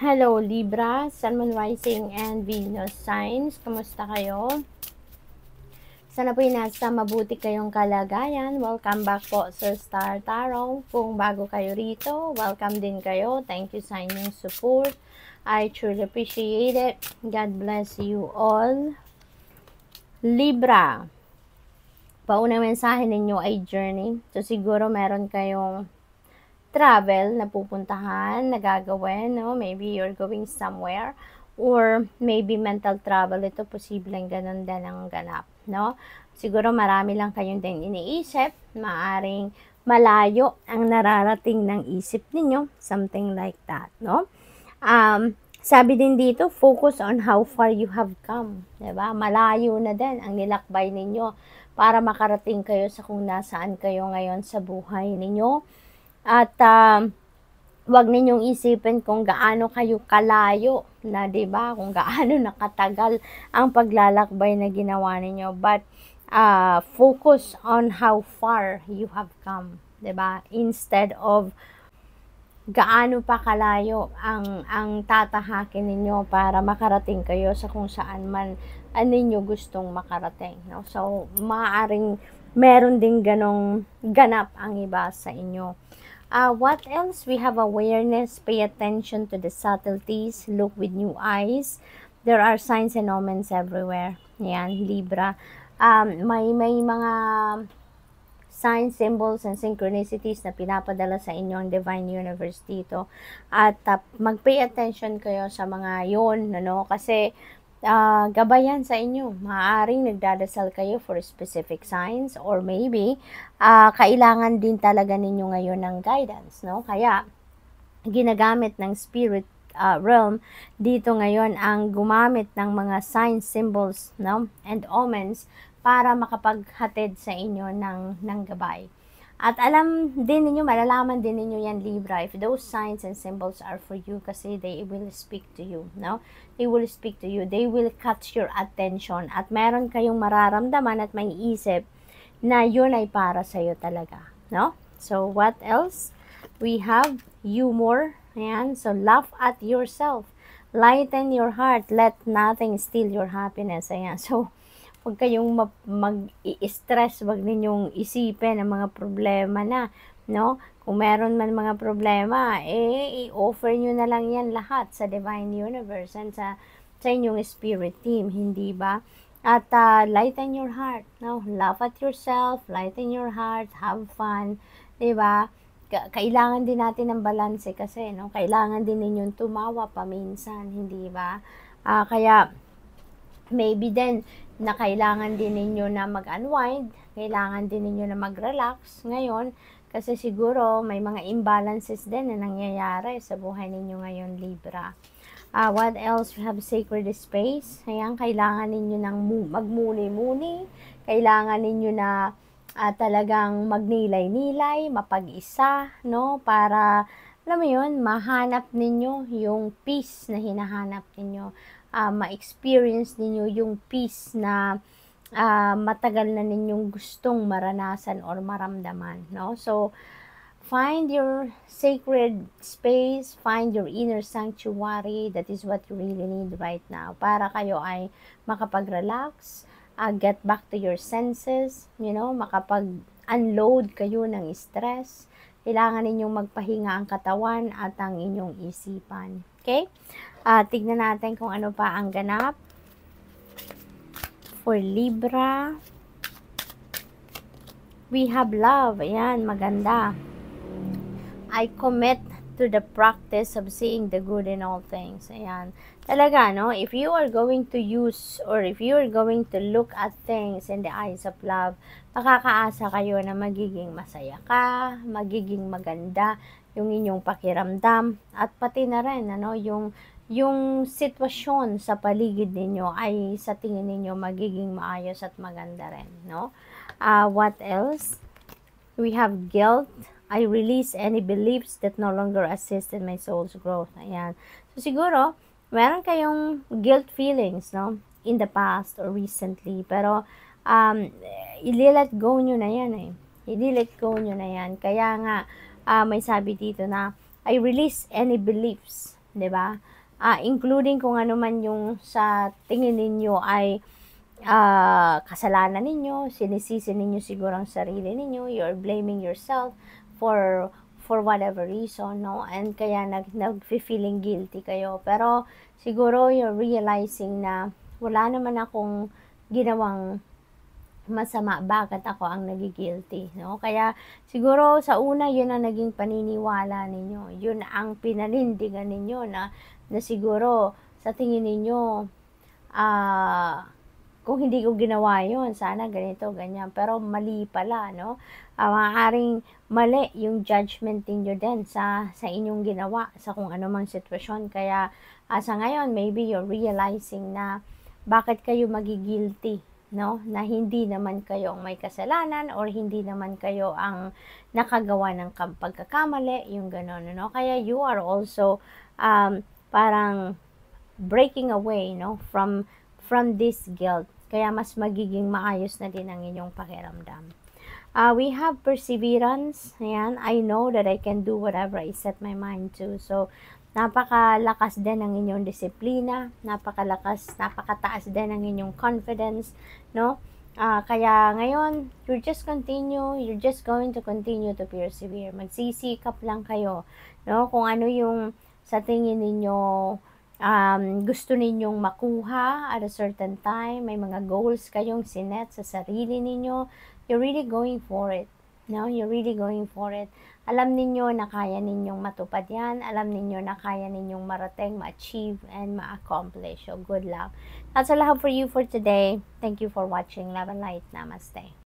Hello Libra, Sun, Moon, Rising, and Venus signs. Kamusta kayo? Sana po'y nasa mabuti kayong kalagayan. Welcome back po sa Star Tarot. Kung bago kayo rito, welcome din kayo. Thank you sa inyong support. I truly appreciate it. God bless you all. Libra, paunang mensahe ninyo ay journey. So siguro meron kayong travel na pupuntahan, na gagawin, no? Maybe you're going somewhere, or maybe mental travel, ito posibleng ganun din ang ganap, no? Siguro marami lang kayong din iniisip, maaring malayo ang nararating ng isip ninyo, something like that, no? Sabi din dito, focus on how far you have come, diba? Malayo na din ang nilakbay ninyo para makarating kayo sa kung nasaan kayo ngayon sa buhay ninyo. At wag ninyong isipin kung gaano kayo kalayo na, 'di ba? Kung gaano nakatagal ang paglalakbay na ginawa ninyo, but focus on how far you have come, 'di ba? Instead of gaano pa kalayo ang tatahakin ninyo para makarating kayo sa kung saan man ninyo gustong makarating, no? So maaaring meron ding ganong ganap ang iba sa inyo. What else? We have awareness. Pay attention to the subtleties. Look with new eyes. There are signs and omens everywhere. Yan, Libra. May mga signs, symbols, and synchronicities na pinapadala sa inyo ang Divine Universe dito. At mag-pay attention kayo sa mga yon, ano? Kasi gabayan sa inyo. Maaaring nagdadasal kayo for specific signs, or maybe kailangan din talaga ninyo ngayon ng guidance, no? Kaya ginagamit ng spirit realm dito ngayon ang gumamit ng mga signs, symbols, no, and omens para makapaghatid sa inyo ng gabay. At alam din ninyo, malalaman din ninyo yan, Libra, if those signs and symbols are for you, kasi they will speak to you, no? They will speak to you. They will catch your attention. At meron kayong mararamdaman at may isip na yun ay para sa'yo talaga, no? So, what else? We have humor. Ayan. So, laugh at yourself. Lighten your heart. Let nothing steal your happiness. Ayan. So, huwag kayong mag-i-stress, huwag ninyong isipin ang mga problema na, no? Kung meron man mga problema, i-offer nyo na lang yan lahat sa Divine Universe and sa inyong spirit team, hindi ba? At lighten your heart, no? Laugh at yourself, lighten your heart, have fun, di ba? Kailangan din natin ng balanse kasi, no? Kailangan din ninyong tumawa paminsan, hindi ba? Kaya, maybe din, na kailangan din ninyo na mag-unwind, kailangan din ninyo na mag-relax ngayon, kasi siguro may mga imbalances din na nangyayari sa buhay ninyo ngayon, Libra. What else? We have sacred space. Ayan, kailangan ninyo ng magmuni-muni, kailangan ninyo na talagang magnilay-nilay, mapag-isa, no? Para, alam mo yun, mahanap ninyo yung peace na hinahanap ninyo. Ma-experience ninyo yung peace na matagal na ninyong gustong maranasan or maramdaman, no? So, find your sacred space, find your inner sanctuary. That is what you really need right now. Para kayo ay makapag-relax, get back to your senses, you know, makapag-unload kayo ng stress. Kailangan ninyong magpahinga ang katawan at ang inyong isipan. Okay? Tignan natin kung ano pa ang ganap for Libra. We have love. Ayan, maganda. I commit to the practice of seeing the good in all things. Ayan. Talaga, no? If you are going to use, or if you are going to look at things in the eyes of love, makakaasa kayo na magiging masaya ka, magiging maganda yung inyong pakiramdam, at pati na rin, ano, yung sitwasyon sa paligid ninyo ay sa tingin ninyo magiging maayos at maganda rin, no? What else? We have guilt. I release any beliefs that no longer assist in my soul's growth. Ayan. So, siguro, meron kayong guilt feelings, no? In the past or recently. Pero, i-let go nyo na yan, eh. I-let go nyo na yan. Kaya nga, may sabi dito na, I release any beliefs 'di ba? Including kung ano man yung sa tingin ninyo ay kasalanan ninyo, sinisisi ninyo siguro ang sarili ninyo, you're blaming yourself for whatever reason, no? And kaya nag-feeling guilty kayo. Pero siguro you're realizing na wala naman akong ginawang masama, bakit ako ang nagi-guilty, no? Kaya siguro sa una yun ang naging paniniwala ninyo, yun ang pinanindigan ninyo na siguro sa tingin ninyo, kung hindi ko ginawa yun, sana ganito, ganyan. Pero mali pala, no? Maaaring mali yung judgment ninyo din sa inyong ginawa, sa kung anumang sitwasyon. Kaya sa ngayon, maybe you're realizing na bakit kayo magi-guilty, no? Na hindi naman kayo ang may kasalanan or hindi naman kayo ang nakagawa ng pagkakamali, yung gano'n, no? Kaya you are also parang breaking away, no, from this guilt. Kaya mas magiging maayos na din ang inyong pakiramdam. We have perseverance. Ayan, I know that I can do whatever I set my mind to. So, napakalakas din ng inyong disiplina, napakataas din ng inyong confidence, no? Kaya ngayon, you're just going to continue to persevere. Magsisikap lang kayo, no? Kung ano yung sa tingin ninyo gusto ninyong makuha at a certain time, may mga goals kayong sinet sa sarili ninyo, you're really going for it. No, you're really going for it. Alam ninyo na kaya ninyong matupad yan. Alam ninyo na kaya ninyong marating, ma-achieve, and ma-accomplish. So, good luck. That's all I have for you for today. Thank you for watching. Love and light. Namaste.